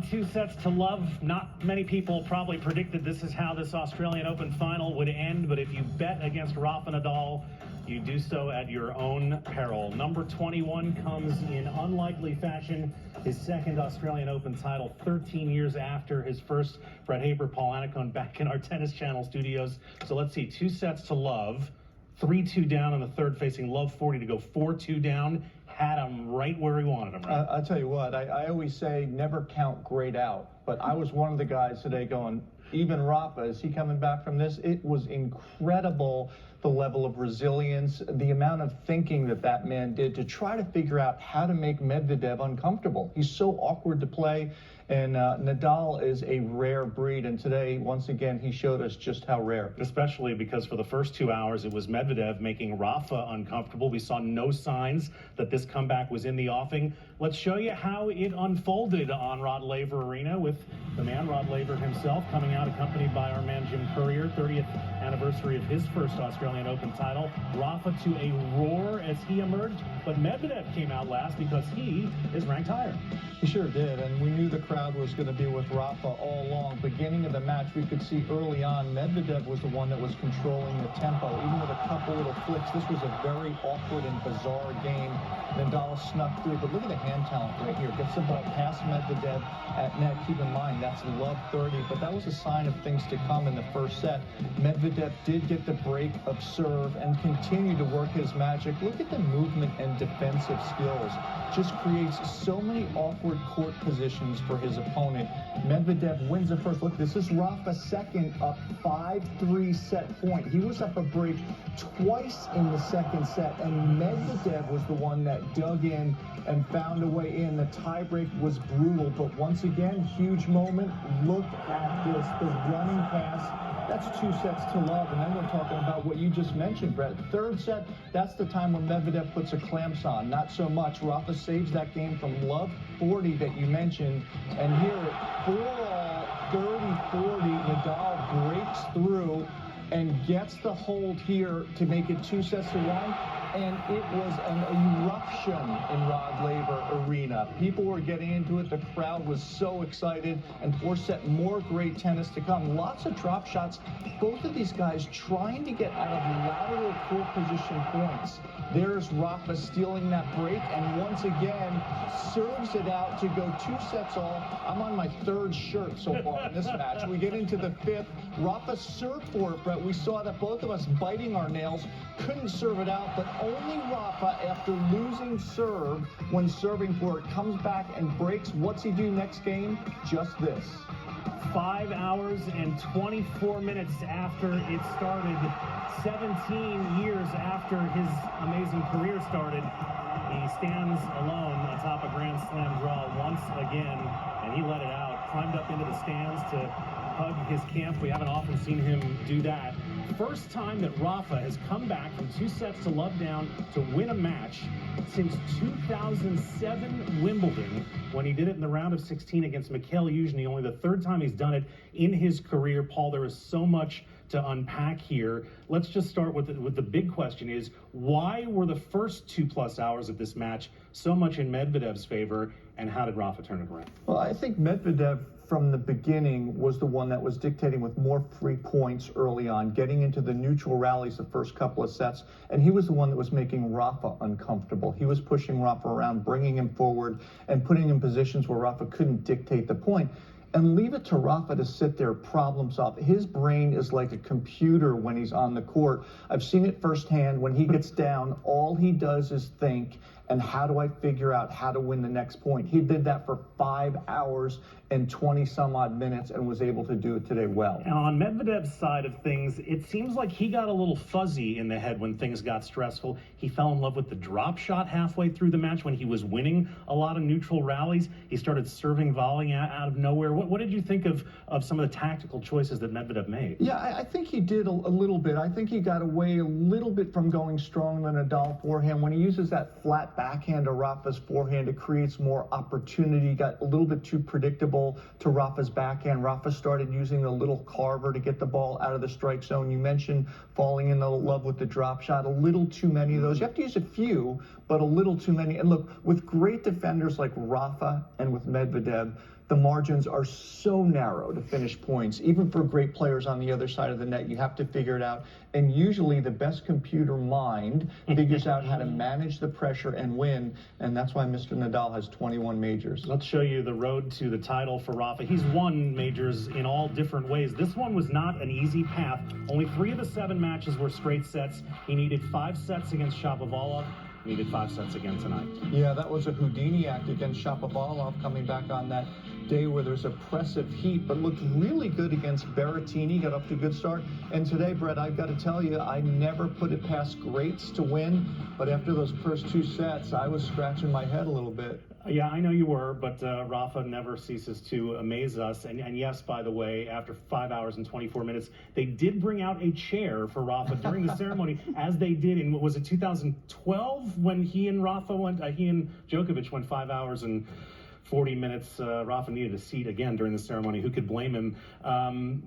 2-0. Not many people probably predicted this is how this Australian Open final would end, but if you bet against Rafa Nadal, you do so at your own peril. Number 21 comes in unlikely fashion, his second Australian Open title 13 years after his first. Brett Haber, Paul Annacone back in our Tennis Channel studios. So let's see, 2-0, 3-2 down in the third, facing Love 40 to go 4-2 down. Had him right where he wanted him. Right? I'll tell you what, I always say never count great out, but I was one of the guys today going, even Rafa, is he coming back from this? It was incredible, the level of resilience, the amount of thinking that man did to try to figure out how to make Medvedev uncomfortable. He's so awkward to play, and Nadal is a rare breed, and today, once again, he showed us just how rare. Especially because for the first 2 hours, it was Medvedev making Rafa uncomfortable. We saw no signs that this comeback was in the offing. Let's show you how it unfolded on Rod Laver Arena with the man, Rod Laver himself, coming out accompanied by our man, Jim Courier, 30th anniversary of his first Australian Open title. Rafa to a roar as he emerged, but Medvedev came out last because he is ranked higher. He sure did, and we knew the crowd was going to be with Rafa all along. Beginning of the match, we could see early on, Medvedev was the one that was controlling the tempo, even with a couple little flicks. This was a very awkward and bizarre game. Nadal snuck through, but look at the hand talent right here. Gets the ball past Medvedev at net. Keep in mind, that's Love 30, but that was a sign of things to come in the first set. Medvedev did get the break of serve and continued to work his magic. Look at the movement and defensive skills. Just creates so many awkward court positions for his opponent. Medvedev wins the first. Look, this is Rafa's second up 5-3 set point. He was up a break twice in the second set, and Medvedev was the one that dug in and found a way in. The tiebreak was brutal, but once again, huge moment. Look at this, the running pass. That's 2-0, and then we're talking about what you just mentioned, Brett. Third set, that's the time when Medvedev puts a clamps on. Not so much. Rafa saves that game from Love 40 that you mentioned, and here at 4-all, 30-40, Nadal breaks through and gets the hold here to make it 2-1. And it was an eruption in Rod Laver Arena. People were getting into it. The crowd was so excited. And fourth set, more great tennis to come. Lots of drop shots. Both of these guys trying to get out of lateral court position points. There's Rafa stealing that break, and once again serves it out to go 2-all. I'm on my third shirt so far in this match. We get into the fifth. Rafa served for it, Brett. We saw that both of us biting our nails, couldn't serve it out, but only Rafa, after losing serve when serving for it, comes back and breaks. What's he do next game? Just this. 5 hours and 24 minutes after it started, 17 years after his amazing career started, he stands alone atop a Grand Slam draw once again, and he let it out, climbed up into the stands to hug his camp. We haven't often seen him do that. First time that Rafa has come back from 2-0 down to win a match since 2007 Wimbledon, when he did it in the round of 16 against Mikhail Yuzhny. Only the third time he's done it in his career. Paul, there is so much to unpack here. Let's just start with the big question is, why were the first 2+ hours of this match so much in Medvedev's favor, and how did Rafa turn it around? Well, I think Medvedev from the beginning was the one that was dictating with more free points early on, getting into the neutral rallies the first couple of sets, and he was the one that was making Rafa uncomfortable. He was pushing Rafa around, bringing him forward, and putting him in positions where Rafa couldn't dictate the point. And leave it to Rafa to sit there, problem solve. His brain is like a computer when he's on the court. I've seen it firsthand. When he gets down, all he does is think, and how do I figure out how to win the next point? He did that for 5 hours and 20-some-odd minutes and was able to do it today well. Now, on Medvedev's side of things, it seems like he got a little fuzzy in the head when things got stressful. He fell in love with the drop shot halfway through the match when he was winning a lot of neutral rallies. He started serving volleying out of nowhere. What did you think of some of the tactical choices that Medvedev made? Yeah, I think he did a little bit. I think he got away a little bit from going strong on the Nadal forehand. When he uses that flat backhand to Rafa's forehand, it creates more opportunity. Got a little bit too predictable to Rafa's backhand. Rafa started using the little carver to get the ball out of the strike zone. You mentioned falling in love with the drop shot. A little too many of those. You have to use a few, but a little too many. And look, with great defenders like Rafa and with Medvedev, the margins are so narrow to finish points. Even for great players on the other side of the net, you have to figure it out. And usually the best computer mind figures out how to manage the pressure and win. And that's why Mr. Nadal has 21 majors. Let's show you the road to the title for Rafa. He's won majors in all different ways. This one was not an easy path. Only 3 of the 7 matches were straight sets. He needed 5 sets against Shapovalov. Needed 5 sets again tonight. Yeah, that was a Houdini act against Shapovalov, coming back on that day where there's oppressive heat, but looked really good against Berrettini, got up to a good start. And today, Brett, I've got to tell you, I never put it past greats to win, but after those first 2 sets, I was scratching my head a little bit. Yeah, I know you were, but Rafa never ceases to amaze us. And yes, by the way, after 5 hours and 24 minutes, they did bring out a chair for Rafa during the ceremony, as they did in, what was it, 2012, when he and Djokovic went 5 hours and 40 minutes. Rafa needed a seat again during the ceremony. Who could blame him?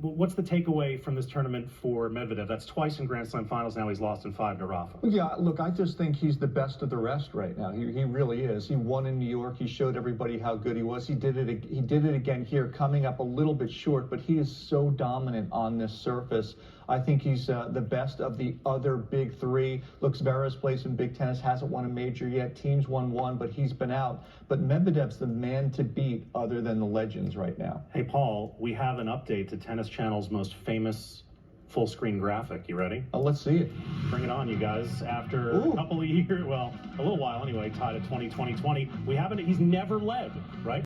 What's the takeaway from this tournament for Medvedev? That's twice in Grand Slam finals now. He's lost in 5 to Rafa. Yeah, look, I just think he's the best of the rest right now. He really is. He won in New York. He showed everybody how good he was. He did it again here, coming up a little bit short, but he is so dominant on this surface. I think he's the best of the other big 3. Look, Zverev's plays in big tennis, hasn't won a major yet. Team's won 1, but he's been out. But Medvedev's the man to beat other than the legends right now. Hey, Paul, we have an update to Tennis Channel's most famous full-screen graphic. You ready? Let's see it. Bring it on, you guys. After a couple of years, well, a little while anyway, tied at 20-20-20, he's never led, right?